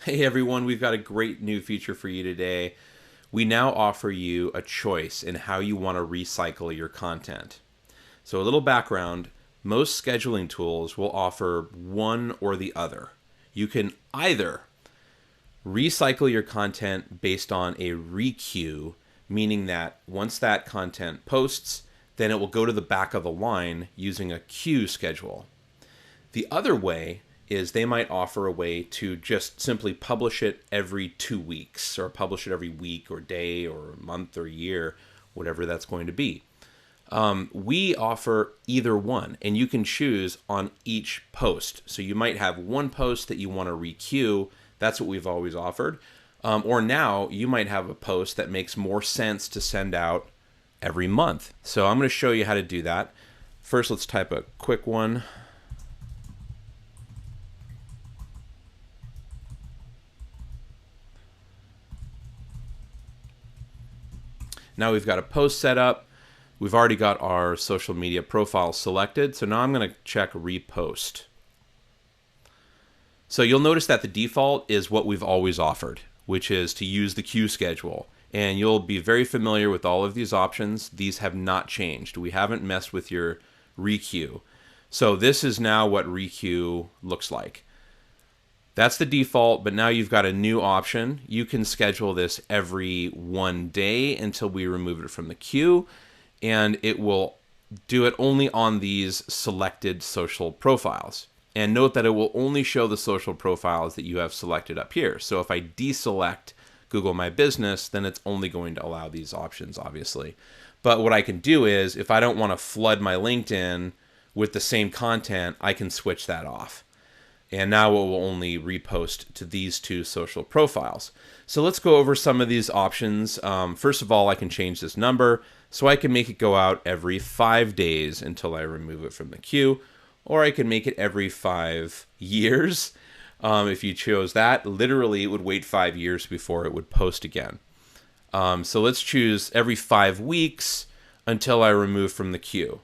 Hey everyone, we've got a great new feature for you today. We now offer you a choice in how you want to recycle your content. So, a little background, most scheduling tools will offer one or the other. You can either recycle your content based on a requeue, meaning that once that content posts, then it will go to the back of the line using a queue schedule. The other way is they might offer a way to just simply publish it every 2 weeks or publish it every week or day or month or year, whatever that's going to be. We offer either one, and you can choose on each post. So you might have one post that you want to requeue. That's what we've always offered. Or now you might have a post that makes more sense to send out every month. So I'm going to show you how to do that. First, let's type a quick one. Now we've got a post set up. We've already got our social media profile selected. So now I'm going to check repost. So you'll notice that the default is what we've always offered, which is to use the queue schedule. And you'll be very familiar with all of these options. These have not changed. We haven't messed with your requeue. So this is now what requeue looks like. That's the default, but now you've got a new option. You can schedule this every 1 day until we remove it from the queue, and it will do it only on these selected social profiles. And note that it will only show the social profiles that you have selected up here. So if I deselect Google My Business, then it's only going to allow these options, obviously. But what I can do is, if I don't want to flood my LinkedIn with the same content, I can switch that off. And now it will only repost to these two social profiles. So let's go over some of these options. First of all, I can change this number. So I can make it go out every 5 days until I remove it from the queue. Or I can make it every 5 years. If you chose that, literally it would wait 5 years before it would post again. So let's choose every 5 weeks until I remove from the queue.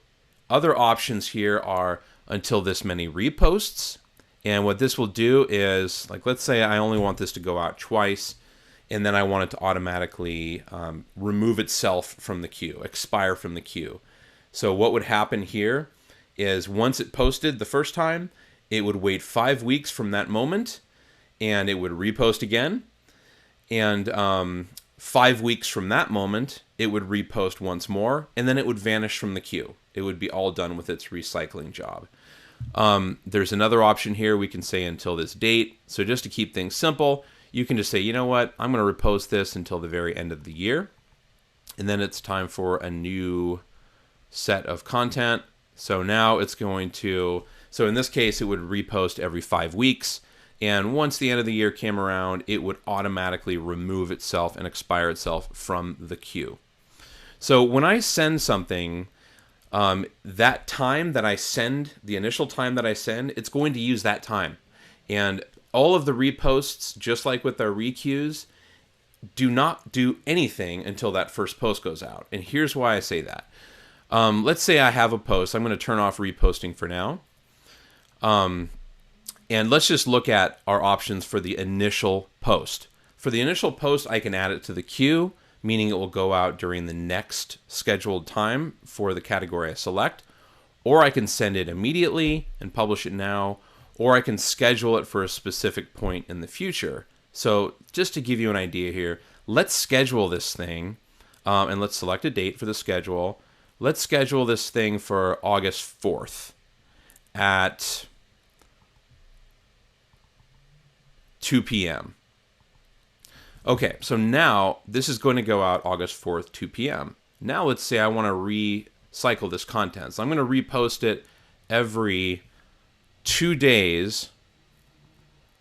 Other options here are until this many reposts. And what this will do is, like, let's say I only want this to go out twice, and then I want it to automatically remove itself from the queue, expire from the queue. So what would happen here is once it posted the first time, it would wait 5 weeks from that moment, and it would repost again. And 5 weeks from that moment, it would repost once more, and then it would vanish from the queue. It would be all done with its recycling job. There's another option here. We can say until this date. So just to keep things simple, you can just say, you know what, I'm going to repost this until the very end of the year. And then it's time for a new set of content. So now it's going to, so in this case, it would repost every 5 weeks. And once the end of the year came around, it would automatically remove itself and expire itself from the queue. So when I send something, that time that I send, the initial time that I send, it's going to use that time. And all of the reposts, just like with our requeues, do not do anything until that first post goes out. And here's why I say that. Let's say I have a post. I'm going to turn off reposting for now. And let's just look at our options for the initial post. For the initial post, I can add it to the queue, meaning it will go out during the next scheduled time for the category I select, or I can send it immediately and publish it now, or I can schedule it for a specific point in the future. So just to give you an idea here, let's schedule this thing, and let's select a date for the schedule. Let's schedule this thing for August 4th at 2 p.m. Okay, so now this is going to go out August 4th, 2 p.m. Now let's say I want to recycle this content. So I'm going to repost it every 2 days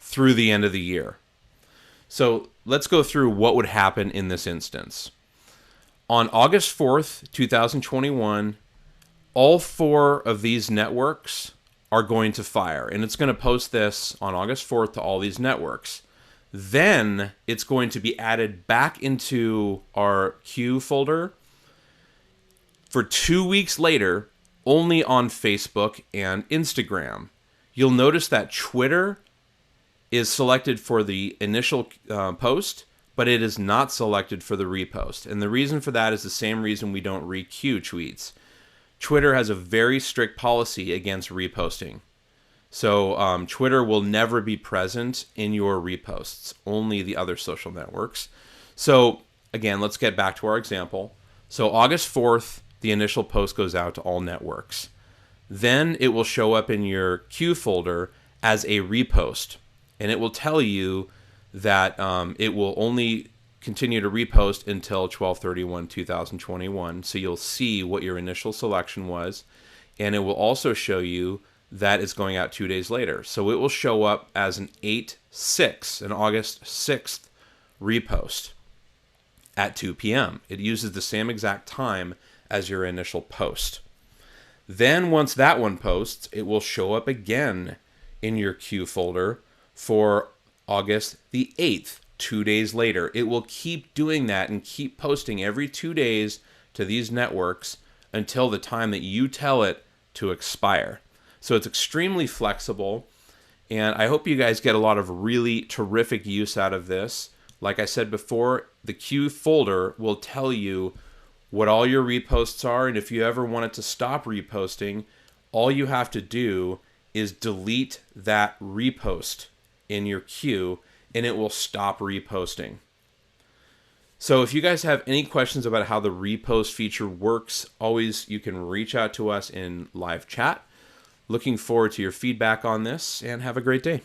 through the end of the year. So let's go through what would happen in this instance. On August 4th, 2021, all 4 of these networks are going to fire. And it's going to post this on August 4th to all these networks. Then it's going to be added back into our queue folder for 2 weeks later, only on Facebook and Instagram. You'll notice that Twitter is selected for the initial post, but it is not selected for the repost. And the reason for that is the same reason we don't re-queue tweets. Twitter has a very strict policy against reposting. So Twitter will never be present in your reposts, only the other social networks. So again, let's get back to our example. So August 4th, the initial post goes out to all networks. Then it will show up in your queue folder as a repost. And it will tell you that it will only continue to repost until 12/31/2021. So you'll see what your initial selection was. And it will also show you that it's going out 2 days later. So it will show up as an 8/6, an August 6th repost at 2 p.m. It uses the same exact time as your initial post. Then once that one posts, it will show up again in your queue folder for August the 8th, 2 days later. It will keep doing that and keep posting every 2 days to these networks until the time that you tell it to expire. So it's extremely flexible, and I hope you guys get a lot of really terrific use out of this. Like I said before, the queue folder will tell you what all your reposts are, and if you ever wanted to stop reposting, all you have to do is delete that repost in your queue, and it will stop reposting. So if you guys have any questions about how the repost feature works, always you can reach out to us in live chat. Looking forward to your feedback on this, and have a great day.